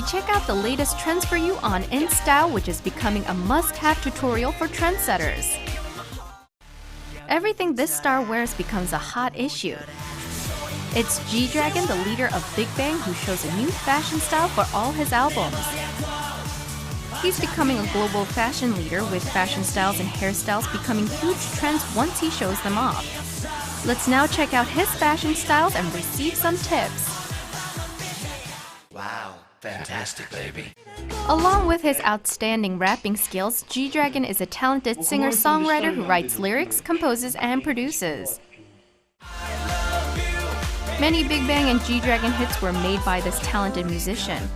check out the latest trends for you on In Style, which is becoming a must-have tutorial for trendsetters. Everything this star wears becomes a hot issue. It's G-Dragon, the leader of Big Bang, who shows a new fashion style for all his albums. He's becoming a global fashion leader, with fashion styles and hairstyles becoming huge trends once he shows them off. Let's now check out his fashion styles and receive some tips. Wow, fantastic, baby. Along with his outstanding rapping skills, G-Dragon is a talented singer-songwriter who writes lyrics, composes, and produces. Many Big Bang and G-Dragon hits were made by this talented musician.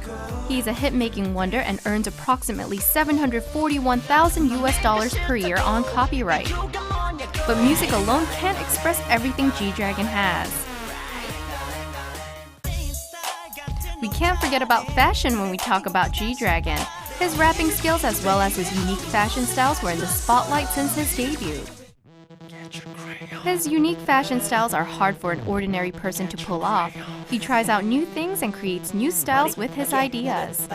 He's a hit-making wonder and earns approximately $741,000 US per year on copyright. But music alone can't express everything G-Dragon has. We can't forget about fashion when we talk about G-Dragon. His rapping skills as well as his unique fashion styles were in the spotlight since his debut. His unique fashion styles are hard for an ordinary person to pull off. He tries out new things and creates new styles with his ideas.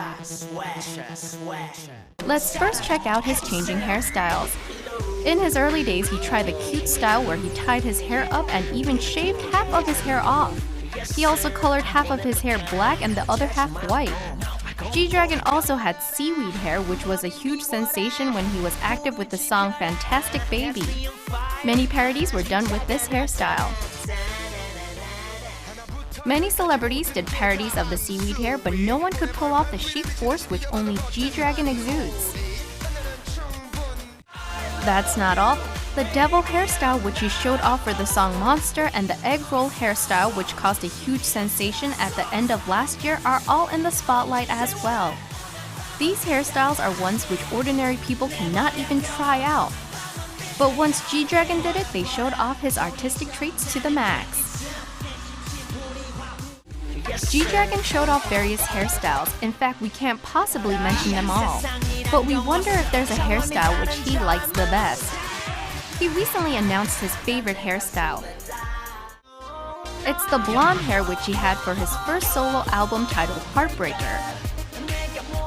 Let's first check out his changing hairstyles. In his early days, he tried the cute style where he tied his hair up and even shaved half of his hair off. He also colored half of his hair black and the other half white. G-Dragon also had seaweed hair, which was a huge sensation when he was active with the song Fantastic Baby. Many parodies were done with this hairstyle. Many celebrities did parodies of the seaweed hair, but no one could pull off the chic force which only G-Dragon exudes. That's not all. The devil hairstyle, which he showed off for the song Monster, and the egg roll hairstyle, which caused a huge sensation at the end of last year, are all in the spotlight as well. These hairstyles are ones which ordinary people cannot even try out. But once G-Dragon did it, they showed off his artistic traits to the max. G-Dragon showed off various hairstyles. In fact, we can't possibly mention them all. But we wonder if there's a hairstyle which he likes the best. He recently announced his favorite hairstyle. It's the blonde hair which he had for his first solo album titled Heartbreaker.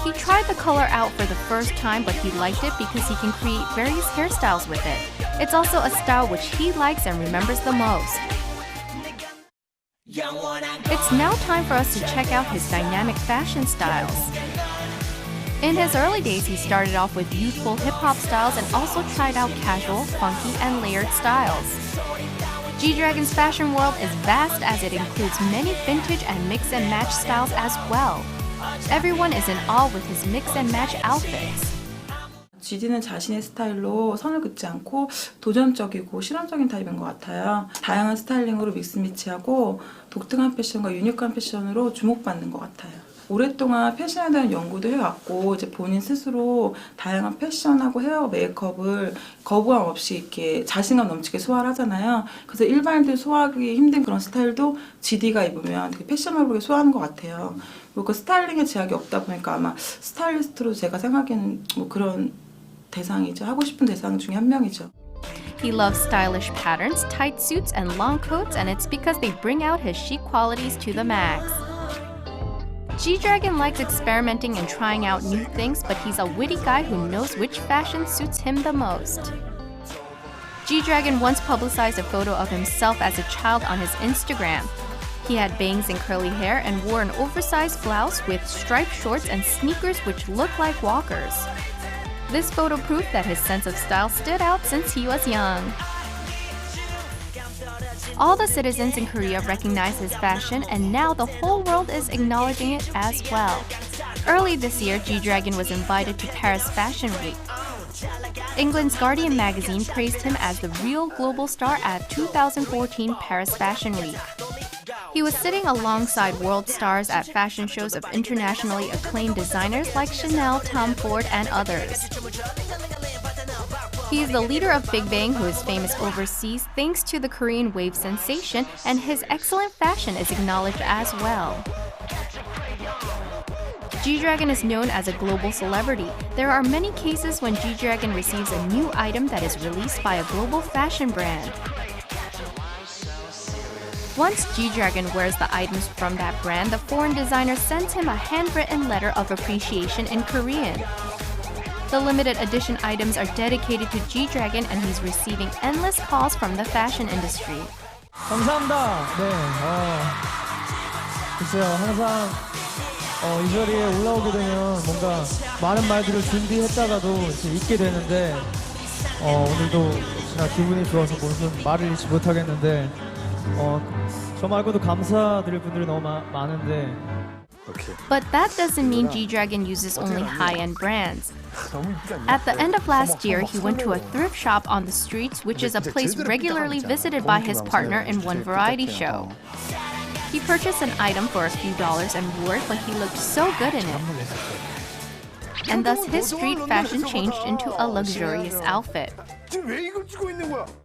He tried the color out for the first time, but he liked it because he can create various hairstyles with it. It's also a style which he likes and remembers the most. It's now time for us to check out his dynamic fashion styles. In his early days, he started off with youthful hip-hop styles and also tried out casual, funky, and layered styles. G-Dragon's fashion world is vast as it includes many vintage and mix-and-match styles as well. Everyone is in awe with his mix-and-match outfits. GD는 자신의 스타일로 선을 긋지 않고 도전적이고 실험적인 타입인 것 같아요. 다양한 스타일링으로 믹스미치하고 독특한 패션과 유니크한 패션으로 주목받는 것 같아요. 오랫동안 패션에 대한 연구도 해왔고 이제 본인 스스로 다양한 패션하고 헤어 메이크업을 거부감 없이 이렇게 자신감 넘치게 소화를 하잖아요. 그래서 일반인들 소화하기 힘든 그런 스타일도 GD가 입으면 되게 패셔너블하게 소화하는 것 같아요. 그리고 그 스타일링에 제약이 없다 보니까 아마 스타일리스트로 제가 생각하기에는 뭐 그런 대상이죠. 하고 싶은 대상 중에 한 명이죠. He loves stylish patterns, tight suits, and long coats, and it's because they bring out his chic qualities to the max. G-Dragon likes experimenting and trying out new things, but he's a witty guy who knows which fashion suits him the most. G-Dragon once publicized a photo of himself as a child on his Instagram. He had bangs and curly hair and wore an oversized blouse with striped shorts and sneakers which looked like walkers. This photo proved that his sense of style stood out since he was young. All the citizens in Korea recognize his fashion, and now the whole world is acknowledging it as well. Early this year, G-Dragon was invited to Paris Fashion Week. England's Guardian magazine praised him as the real global star at 2014 Paris Fashion Week. He was sitting alongside world stars at fashion shows of internationally acclaimed designers like Chanel, Tom Ford, and others. He is the leader of Big Bang, who is famous overseas thanks to the Korean wave sensation, and his excellent fashion is acknowledged as well. G-Dragon is known as a global celebrity. There are many cases when G-Dragon receives a new item that is released by a global fashion brand. Once G-Dragon wears the items from that brand, the foreign designer sends him a handwritten letter of appreciation in Korean. The limited edition items are dedicated to G-Dragon and he's receiving endless calls from the fashion industry. 감사합니다. 네, 글쎄요, 항상 이 자리에 올라오게 되면 뭔가 많은 말들을 준비했다가도 이렇게 잊게 되는데 오늘도 역시나 기분이 좋아서 무슨 말을 잃지 못하겠는데 저 말고도 감사드릴 분들이 너무 많은데. But that doesn't mean G-Dragon uses only high-end brands. At the end of last year, he went to a thrift shop on the streets, which is a place regularly visited by his partner in one variety show. He purchased an item for a few dollars and wore it, but he looked so good in it. And thus his street fashion changed into a luxurious outfit.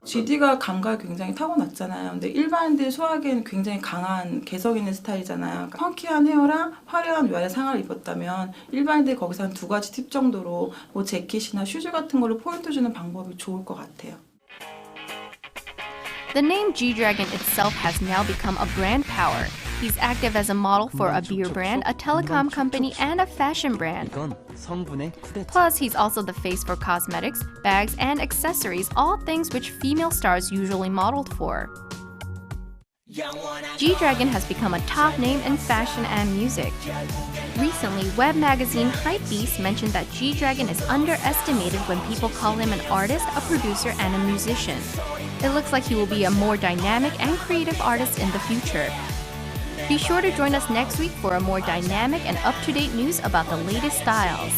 GD가 감각이 굉장히 타고났잖아요. 근데 일반인들이 소화하기에는 굉장히 강한 개성 있는 스타일이잖아요. 펑키한 헤어랑 화려한 외의 상을 입었다면 일반인들이 거기서 한 2가지 팁 정도로 뭐 재킷이나 슈즈 같은 걸로 포인트 주는 방법이 좋을 것 같아요. The name G-Dragon itself has now become a brand power. He's active as a model for a beer brand, a telecom company, and a fashion brand. Plus, he's also the face for cosmetics, bags, and accessories, all things which female stars usually modeled for. G-Dragon has become a top name in fashion and music. Recently, web magazine Hypebeast mentioned that G-Dragon is underestimated when people call him an artist, a producer, and a musician. It looks like he will be a more dynamic and creative artist in the future. Be sure to join us next week for a more dynamic and up-to-date news about the latest styles.